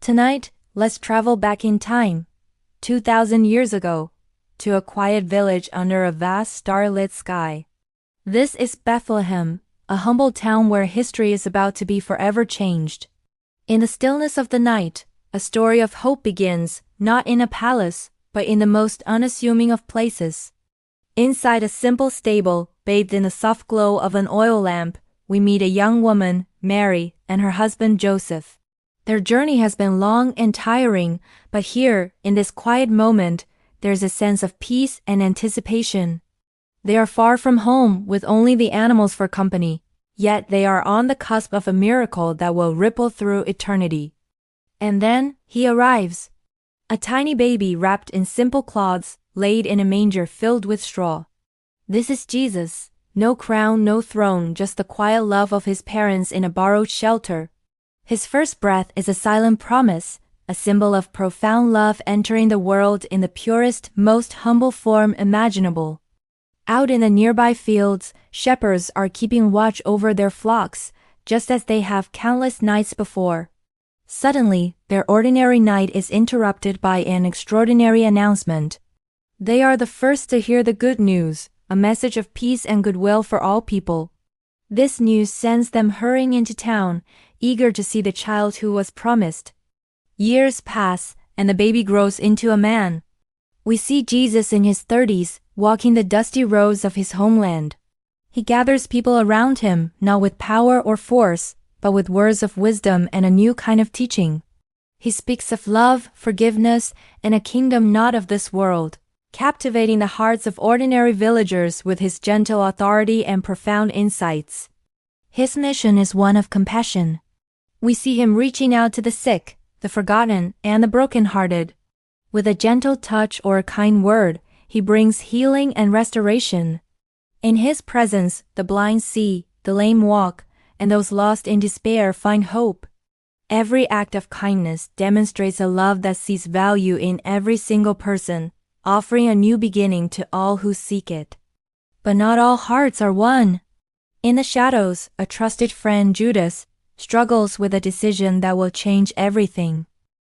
Tonight, let's travel back in time, 2,000 years ago, to a quiet village under a vast starlit sky. This is Bethlehem, a humble town where history is about to be forever changed. In the stillness of the night, a story of hope begins, not in a palace, but in the most unassuming of places. Inside a simple stable, bathed in the soft glow of an oil lamp, we meet a young woman, Mary, and her husband Joseph. Their journey has been long and tiring, but here, in this quiet moment, there's a sense of peace and anticipation. They are far from home with only the animals for company, yet they are on the cusp of a miracle that will ripple through eternity. And then, he arrives. A tiny baby wrapped in simple cloths, laid in a manger filled with straw. This is Jesus. No crown, no throne, just the quiet love of his parents in a borrowed shelter. His first breath is a silent promise, a symbol of profound love entering the world in the purest, most humble form imaginable. Out in the nearby fields, shepherds are keeping watch over their flocks, just as they have countless nights before. Suddenly, their ordinary night is interrupted by an extraordinary announcement. They are the first to hear the good news, a message of peace and goodwill for all people. This news sends them hurrying into town, eager to see the child who was promised. Years pass, and the baby grows into a man. We see Jesus in his 30s, walking the dusty roads of his homeland. He gathers people around him, not with power or force, but with words of wisdom and a new kind of teaching. He speaks of love, forgiveness, and a kingdom not of this world, captivating the hearts of ordinary villagers with his gentle authority and profound insights. His mission is one of compassion. We see him reaching out to the sick, the forgotten, and the brokenhearted. With a gentle touch or a kind word, he brings healing and restoration. In his presence, the blind see, the lame walk, and those lost in despair find hope. Every act of kindness demonstrates a love that sees value in every single person, offering a new beginning to all who seek it. But not all hearts are won. In the shadows, a trusted friend, Judas, struggles with a decision that will change everything.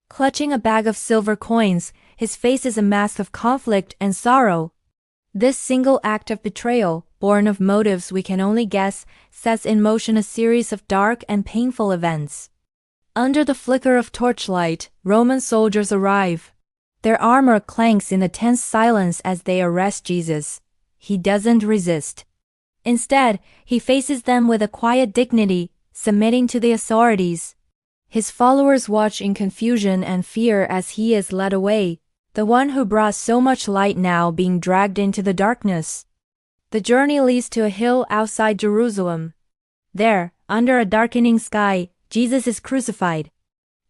Clutching a bag of silver coins, his face is a mask of conflict and sorrow. This single act of betrayal, born of motives we can only guess, sets in motion a series of dark and painful events. Under the flicker of torchlight, Roman soldiers arrive. Their armor clanks in the tense silence as they arrest Jesus. He doesn't resist. Instead, he faces them with a quiet dignity, submitting to the authorities. His followers watch in confusion and fear as he is led away, the one who brought so much light now being dragged into the darkness. The journey leads to a hill outside Jerusalem. There, under a darkening sky, Jesus is crucified.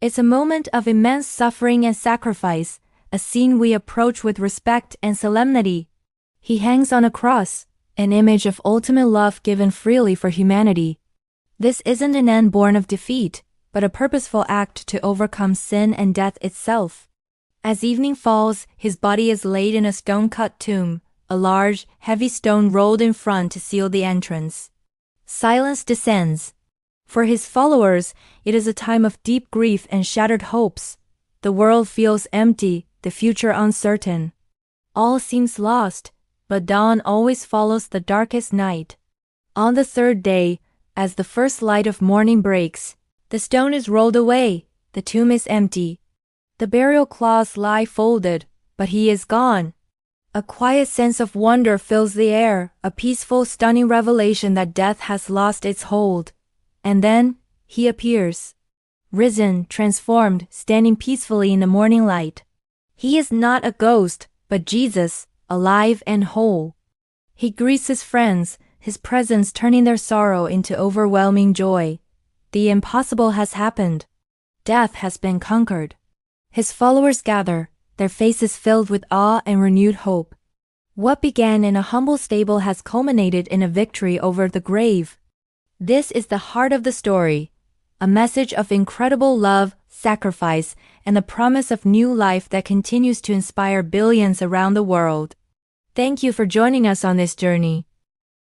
It's a moment of immense suffering and sacrifice, a scene we approach with respect and solemnity. He hangs on a cross, an image of ultimate love given freely for humanity. This isn't an end born of defeat, but a purposeful act to overcome sin and death itself. As evening falls, his body is laid in a stone-cut tomb, a large, heavy stone rolled in front to seal the entrance. Silence descends. For his followers, it is a time of deep grief and shattered hopes. The world feels empty, the future uncertain. All seems lost, but dawn always follows the darkest night. On the third day, as the first light of morning breaks, the stone is rolled away, the tomb is empty. The burial cloths lie folded, but he is gone. A quiet sense of wonder fills the air, a peaceful, stunning revelation that death has lost its hold. And then, he appears. Risen, transformed, standing peacefully in the morning light. He is not a ghost, but Jesus, alive and whole. He greets his friends, his presence turning their sorrow into overwhelming joy. The impossible has happened. Death has been conquered. His followers gather, their faces filled with awe and renewed hope. What began in a humble stable has culminated in a victory over the grave. This is the heart of the story, a message of incredible love, sacrifice, and the promise of new life that continues to inspire billions around the world. Thank you for joining us on this journey.